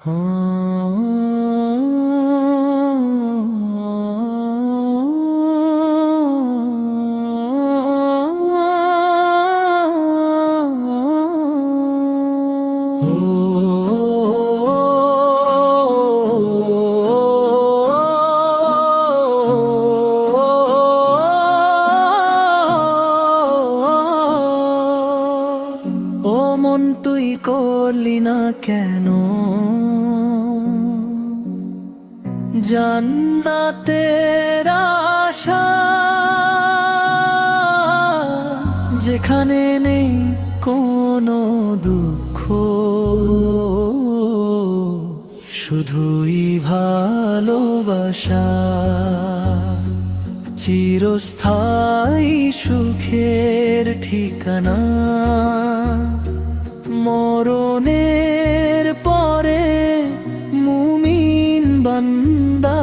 ও মন তুই করলি না কেন জান্নাতের আশা, যেখানে নেই কোনো দুঃখ, শুধুই ভালোবাসা, চিরস্থায়ী সুখের ঠিকানা। মরণের পরে মুমিন বান্দা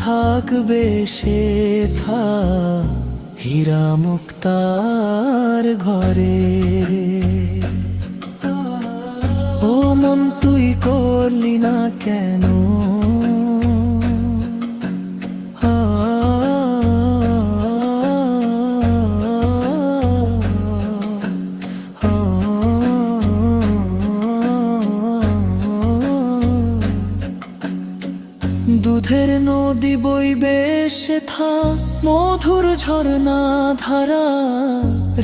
থাকবে সেথা হীরা মুক্তার ঘরে। ও মন তুই করলি না কেন দুধের নদী বইবে সেথা মধুর ঝরনা ধারা,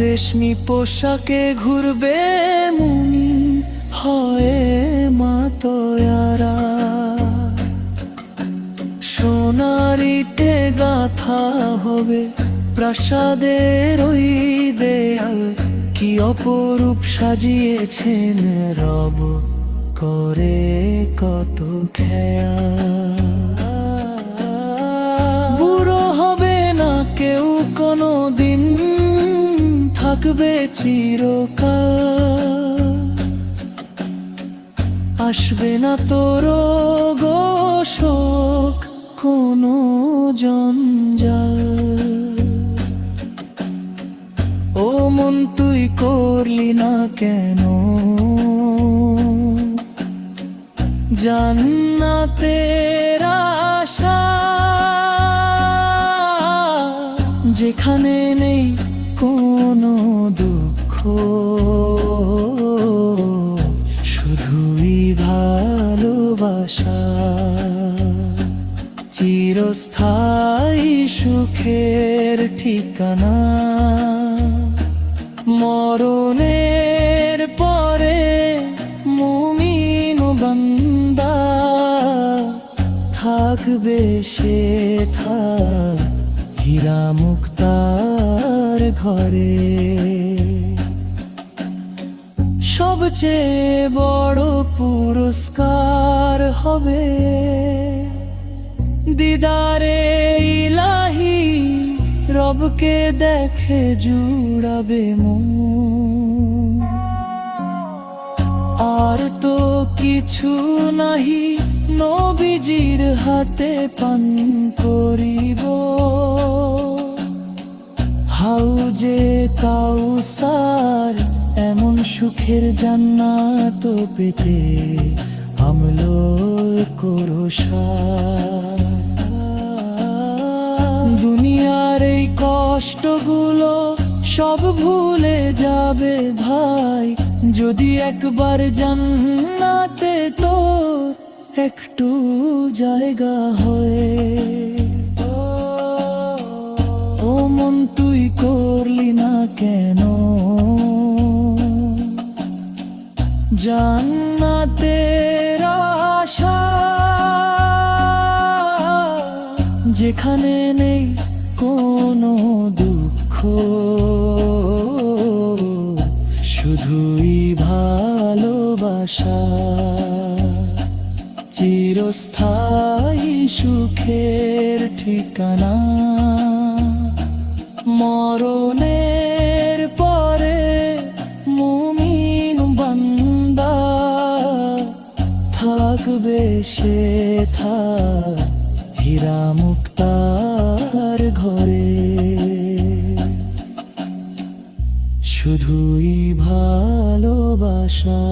রেশমি পোশাকে ঘুরবে মুনি হয়ে মাতোয়ারা। সোনার ইটে গাথা হবে প্রাসাদের ওই দেয়াল, কি অপরূপ সাজিয়েছেন রব করে কত খেয়াল। বুড়ো হবে না কেউ কোনো দিন, থাকবে চিরকাল। আসবে না তোর গো শোক কোনো জঞ্জাল। ও মন তুই করলি না কেন জান্নাতের আশা, যেখানে নেই কোনো দুঃখ, শুধুই ভালোবাসা, চিরস্থায়ী সুখের ঠিকানা। মরণের পরে মুমিন বান্দা থাকবে সেথা হীরা মুক্তার ঘরে। সবচেয়ে বড় পুরস্কার হবে দিদারে ইলাহি, রবকে দেখে জুড়াবে মন। আর তো কিছু নাহি নবীজির হাতে পান করিব, হাউজে কাউসার এমন সুখের জান্নাত পেতে আমল করো সার। দুনিয়ার এই কষ্টগুলো সব ভুলে যাবে ভাই, যদি একবার জান্নাতে তোর একটু জায়গা হয়ে। ও মন তুই করলি না কেন জান্নাতের আশা, যেখানে নেই কোনো দুঃখ, শুধুই ভালোবাসা, চিরস্থায়ী সুখের ঠিকানা। মরণের পরে মুমিন বান্দা থাকবে সেথা হীরা মুক্তার ঘরে, শুধুই ভালোবাসা।